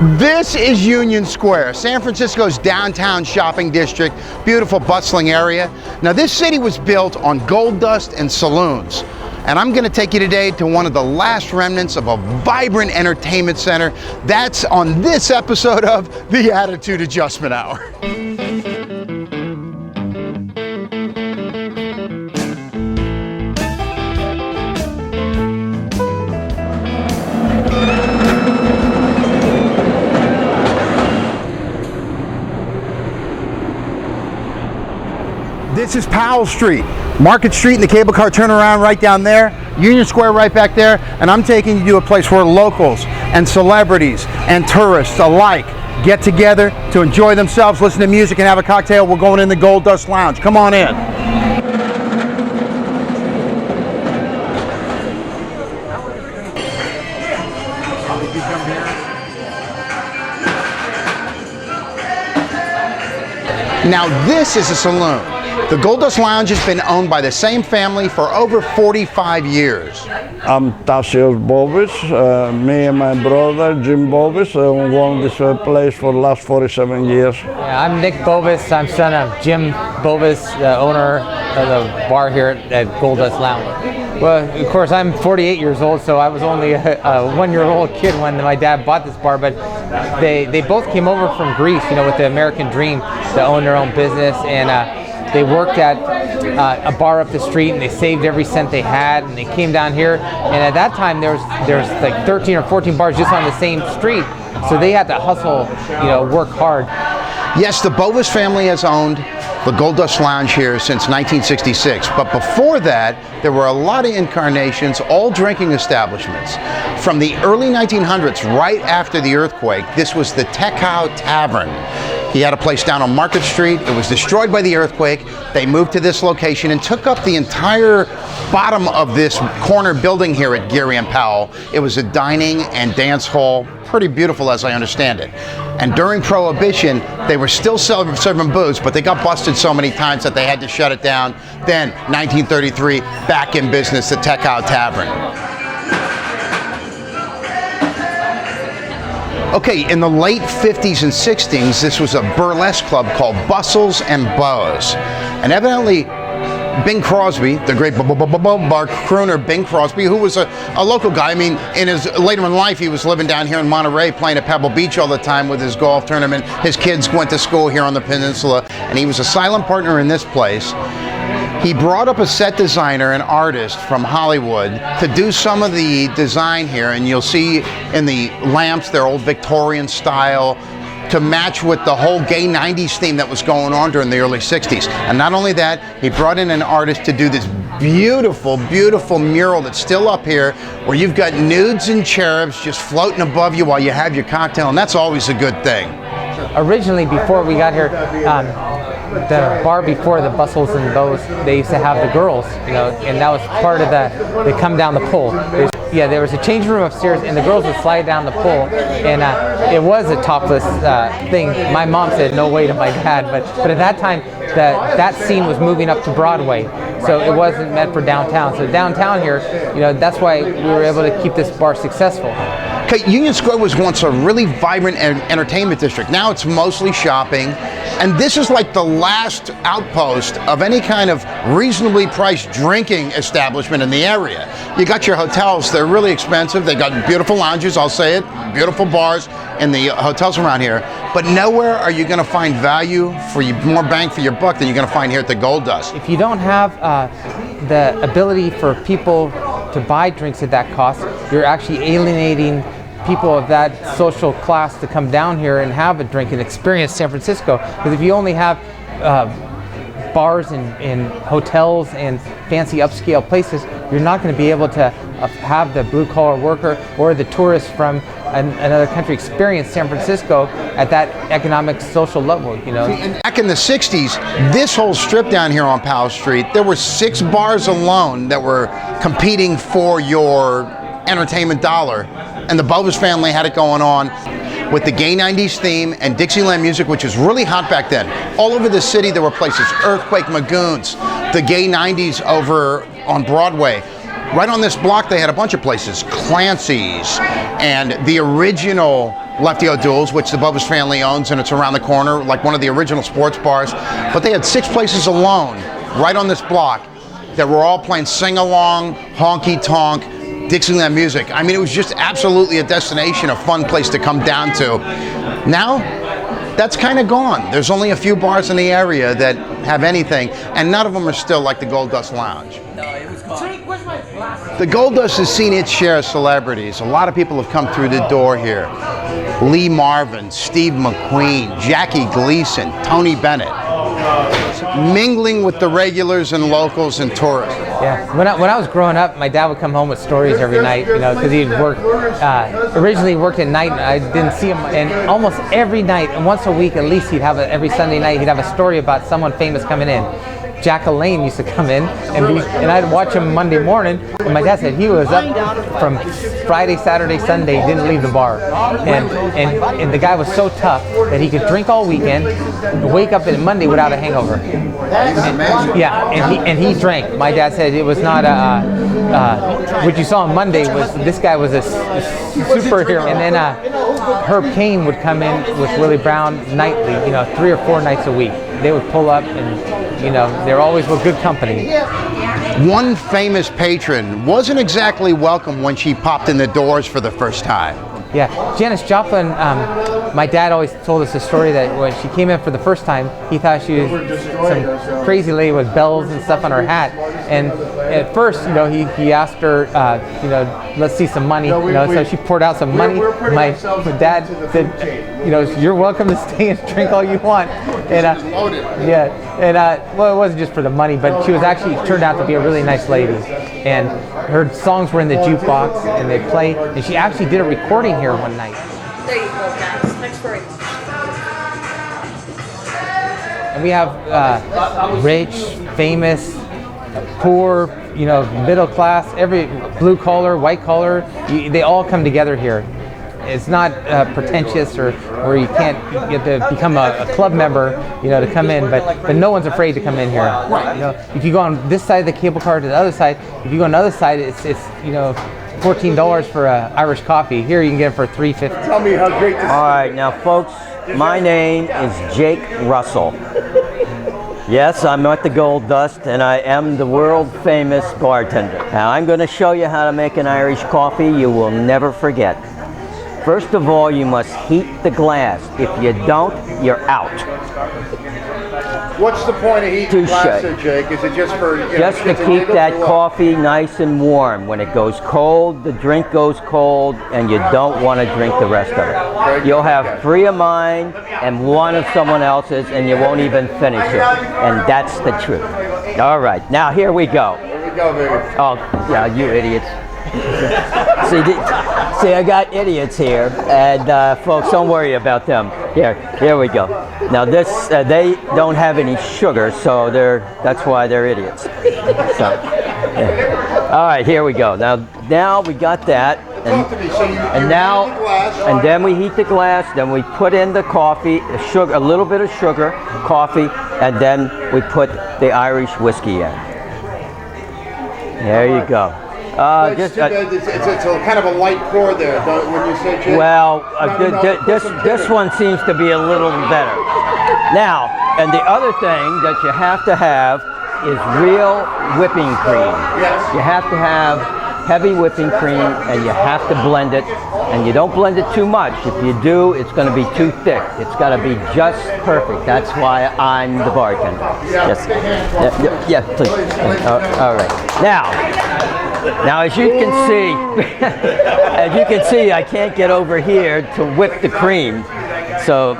This is Union Square, San Francisco's downtown shopping district, beautiful bustling area. Now this city was built on gold dust and saloons. And I'm going to take you today to one of the last remnants of a vibrant entertainment center. That's on this episode of the Attitude Adjustment Hour. This is Powell Street, Market Street and the cable car turnaround right down there, Union Square right back there, and I'm taking you to a place where locals and celebrities and tourists alike get together to enjoy themselves, listen to music, and have a cocktail. We're going in the Gold Dust Lounge. Come on in. Now this is a saloon. The Gold Dust Lounge has been owned by the same family for over 45 years. I'm Tassio Bovis. Me and my brother, Jim Bovis, own this place for the last 47 years. Yeah, I'm Nick Bovis. I'm son of Jim Bovis, the owner of the bar here at Gold Dust Lounge. Well, of course, I'm 48 years old, so I was only a one-year-old kid when my dad bought this bar, but they both came over from Greece, you know, with the American dream to own their own business, and they worked at a bar up the street, and they saved every cent they had, and they came down here, and at that time there was like 13 or 14 bars just on the same street, so they had to hustle, you know, work hard. Yes, the Bovis family has owned the Gold Dust Lounge here since 1966, but before that there were a lot of incarnations, all drinking establishments. From the early 1900s, right after the earthquake, this was the Tekau Tavern. He had a place down on Market Street. It was destroyed by the earthquake. They moved to this location and took up the entire bottom of this corner building here at Geary and Powell. It was a dining and dance hall, pretty beautiful as I understand it. And during Prohibition, they were still serving booze, but they got busted so many times that they had to shut it down. Then, 1933, back in business, the Tekau Tavern. Okay, in the late 50s and 60s, this was a burlesque club called Bustles and Bows. And evidently, Bing Crosby, the great bar crooner Bing Crosby, who was a local guy. I mean, later in life, he was living down here in Monterey, playing at Pebble Beach all the time with his golf tournament. His kids went to school here on the peninsula, and he was a silent partner in this place. He brought up a set designer, an artist from Hollywood, to do some of the design here, and you'll see in the lamps, they're old Victorian style, to match with the whole gay 90s theme that was going on during the early 60s. And not only that, he brought in an artist to do this beautiful, beautiful mural that's still up here, where you've got nudes and cherubs just floating above you while you have your cocktail, and that's always a good thing. Originally, before we got here, the bar before the Bustles and Bows, they used to have the girls, you know, and that was part of they come down the pole. There was a change room upstairs, and the girls would slide down the pole, and it was a topless thing. My mom said no way to my dad, but at that time, that scene was moving up to Broadway, so it wasn't meant for downtown. So downtown here, you know, that's why we were able to keep this bar successful. Okay, Union Square was once a really vibrant entertainment district. Now it's mostly shopping, and this is like the last outpost of any kind of reasonably priced drinking establishment in the area. You got your hotels, they're really expensive. They got beautiful lounges, I'll say it, beautiful bars in the hotels around here, but nowhere are you gonna find value for more bang for your buck than you're gonna find here at the Gold Dust. If you don't have the ability for people to buy drinks at that cost, you're actually alienating people of that social class to come down here and have a drink and experience San Francisco. Because if you only have bars and hotels and fancy upscale places, you're not going to be able to have the blue-collar worker or the tourist from another country experience San Francisco at that economic social level, you know. And back in the 60s, this whole strip down here on Powell Street, there were 6 bars alone that were competing for your entertainment dollar, and the Bovis family had it going on with the gay 90s theme and Dixieland music, which was really hot back then. All over the city there were places, Earthquake Magoons, the gay 90s over on Broadway. Right on this block they had a bunch of places, Clancy's and the original Lefty O'Doul's, which the Bubba's family owns, and it's around the corner, like one of the original sports bars. But they had 6 places alone, right on this block, that were all playing sing-along, honky-tonk, Dixieland music. I mean, it was just absolutely a destination, a fun place to come down to. Now, that's kind of gone. There's only a few bars in the area that have anything, and none of them are still like the Gold Dust Lounge. The Gold Dust has seen its share of celebrities. A lot of people have come through the door here. Lee Marvin, Steve McQueen, Jackie Gleason, Tony Bennett. Mingling with the regulars and locals and tourists. Yeah, when I was growing up, my dad would come home with stories every night, you know, because he'd work, originally worked at night, and I didn't see him, and almost every night, and once a week at least, every Sunday night, he'd have a story about someone famous coming in. Jack LaLanne used to come in, and I'd watch him Monday morning, and my dad said he was up from Friday, Saturday, Sunday, didn't leave the bar. And the guy was so tough that he could drink all weekend, wake up on Monday without a hangover. Yeah, and he drank. My dad said it was not what you saw on Monday was this guy was a superhero. And then Herb Cain would come in with Willie Brown nightly, you know, 3 or 4 nights a week. They would pull up and, you know, they're always with good company. One famous patron wasn't exactly welcome when she popped in the doors for the first time. Yeah, Janis Joplin, my dad always told us a story that when she came in for the first time, he thought she was some crazy lady with bells and stuff on her hat. And at first, you know, he asked her, you know, let's see some money. You know, so she poured out some money. My dad said, you know, you're welcome to stay and drink all you want. And yeah, and well, it wasn't just for the money, but she was actually turned out to be a really nice lady. And her songs were in the jukebox, and they played. And she actually did a recording here one night. There you go, guys. Next break. And we have rich, famous, poor, you know, middle class, every blue collar, white collar. They all come together here. It's not pretentious or where you have to become a club member, you know, to come in, but no one's afraid to come in here. You know, if you go on this side of the cable car to the other side, if you go on the other side, it's you know, $14 for Irish coffee. Here you can get it for $3.50. Tell me how great this is. All right, now folks, my name is Jake Russell. Yes, I'm at the Gold Dust, and I am the world famous bartender. Now I'm going to show you how to make an Irish coffee you will never forget. First of all, you must heat the glass. If you don't, you're out. What's the point of heating the glass there, Jake? Is it just for... Just to keep that coffee nice and warm. When it goes cold, the drink goes cold, and you don't want to drink the rest of it. You'll have 3 of mine and 1 of someone else's, and you won't even finish it. And that's the truth. All right, now here we go. Here we go, baby. Oh, yeah, you idiots. See, I got idiots here, and folks, don't worry about them. Here we go. Now this, they don't have any sugar, so that's why they're idiots. So, yeah. All right, here we go. Now we got that, and then we heat the glass. Then we put in the coffee, a little bit of sugar, coffee, and then we put the Irish whiskey in. There you go. It's a kind of a light pour there, when you say, Jake? Well, this one seems to be a little better. Now, and the other thing that you have to have is real whipping cream. Yes. You have to have heavy whipping cream, and you have to blend it, and you don't blend it too much. If you do, it's going to be too thick. It's got to be just perfect. That's why I'm the bartender. Yes. Yeah, please. All right. Now, as you can see, I can't get over here to whip the cream, so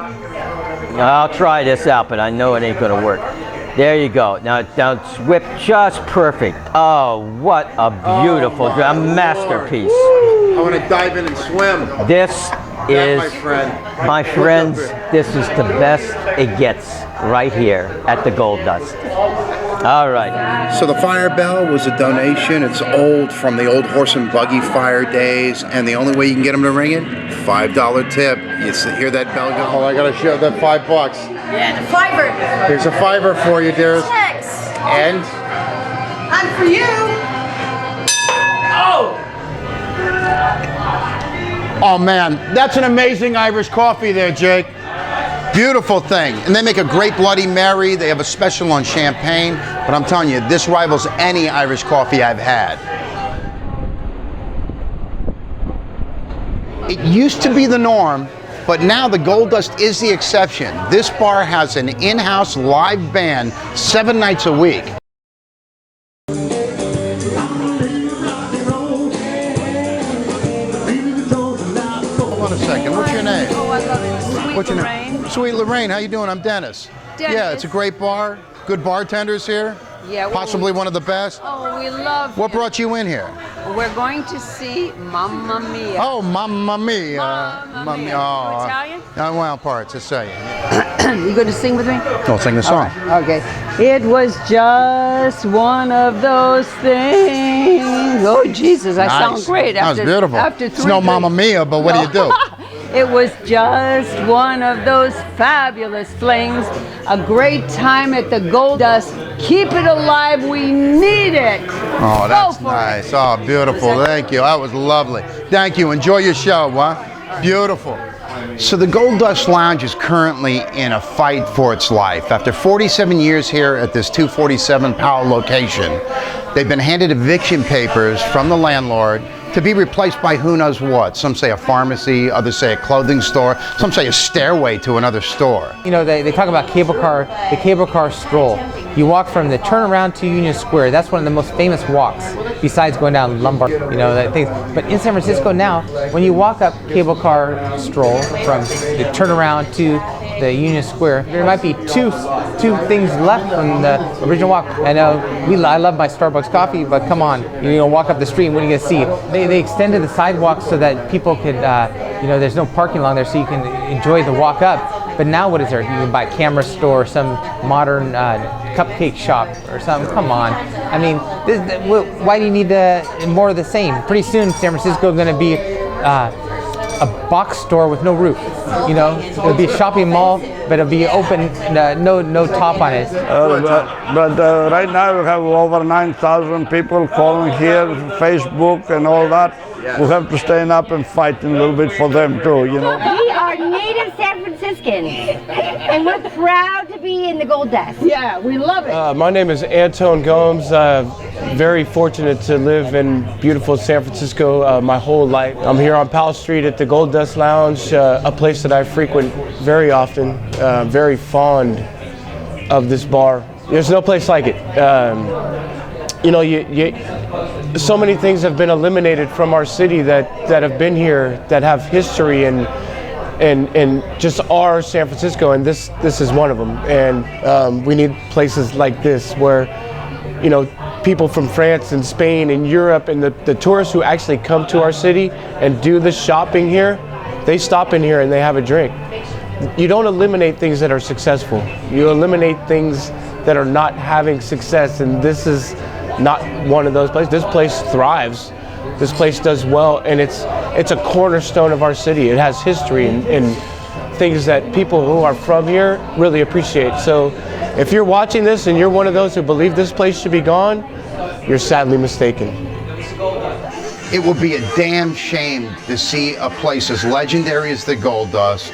I'll try this out, but I know it ain't gonna work. There you go. Now it's whipped just perfect. Oh, what a beautiful, a masterpiece. I want to dive in and swim. This is, my friends, this is the best it gets right here at the Gold Dust. All right. So the fire bell was a donation. It's old, from the old horse and buggy fire days, and the only way you can get them to ring it, $5 tip. You hear that bell go? Oh, I gotta show that $5. Yeah, the fiver. Here's a $5 for you, dearest. Thanks. And For you. Oh! Oh man, that's an amazing Irish coffee there, Jake. Beautiful thing. And they make a great Bloody Mary. They have a special on champagne. But I'm telling you, this rivals any Irish coffee I've had. It used to be the norm, but now the Gold Dust is the exception. This bar has an in-house live band 7 nights a week. Hold on a second, what's your name? Oh, I love it. Sweet What's your Lorraine. name? Sweet Lorraine, how you doing? I'm Dennis. Dennis. Yeah, it's a great bar. Good bartenders here. Yeah, well, Possibly one of the best. Oh, we love What him. brought you in here? We're going to see Mamma Mia. Oh, Mamma Mia. Mamma Mia. Oh, You Italian? Well, parts, Italian. You going to sing with me? Don't sing the song. Okay. It was just one of those things. Oh, Jesus, I sound great. That was beautiful. After It's no Mamma Mia, but what do you do? It was just one of those fabulous flings. A great time at the Gold Dust. Keep it alive. We need it. Oh, that's Go for nice. it. Oh, beautiful. Thank you. That was lovely. Thank you. Enjoy your show, huh? Beautiful. So the Gold Dust Lounge is currently in a fight for its life. After 47 years here at this 247 Powell location, they've been handed eviction papers from the landlord to be replaced by who knows what. Some say a pharmacy, others say a clothing store, some say a stairway to another store. You know, they talk about the cable car stroll. You walk from the turnaround to Union Square. That's one of the most famous walks, besides going down Lombard, you know, that thing. But in San Francisco now, when you walk up cable car stroll from the turnaround to the Union Square, there might be two things left from the original walk. I know I love my Starbucks coffee, but come on, you know, walk up the street, what are you gonna see? They extended the sidewalk so that people could, you know, there's no parking along there, so you can enjoy the walk up. But now what is there? You can buy a camera store, some modern cupcake shop or something. Come on. I mean, why do you need more of the same? Pretty soon, San Francisco is going to be a box store with no roof. You know, it'll be a shopping mall, but it'll be open, no top on it. But right now we have over 9,000 people calling here, Facebook and all that. We have to stand up and fight a little bit for them too, you know. We are native San Franciscans, and we're proud to be in the Gold Dust. Yeah, we love it. My name is Anton Gomes. Very fortunate to live in beautiful San Francisco my whole life. I'm here on Powell Street at the Gold Dust Lounge, a place that I frequent very often. Very fond of this bar. There's no place like it. You know, so many things have been eliminated from our city that have been here, that have history and just are San Francisco, and this is one of them. And we need places like this where, you know, people from France and Spain and Europe and the tourists who actually come to our city and do the shopping here, they stop in here and they have a drink. You don't eliminate things that are successful. You eliminate things that are not having success, and this is not one of those places. This place thrives. This place does well, and it's a cornerstone of our city. It has history and things that people who are from here really appreciate. So if you're watching this and you're one of those who believe this place should be gone, you're sadly mistaken. It will be a damn shame to see a place as legendary as the Gold Dust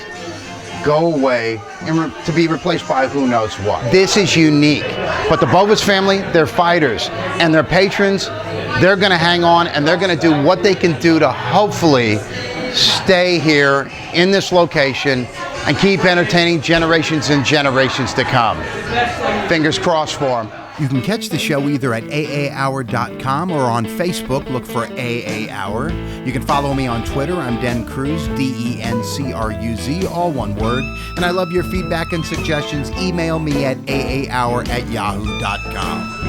go away and to be replaced by who knows what. This is unique. But the Bovis family, they're fighters, and their patrons, they're going to hang on, and they're going to do what they can do to hopefully stay here in this location and keep entertaining generations and generations to come. Fingers crossed for them. You can catch the show either at aahour.com or on Facebook. Look for AA Hour. You can follow me on Twitter. I'm Den Cruz, DENCRUZ, all one word. And I love your feedback and suggestions. Email me at aahour@yahoo.com.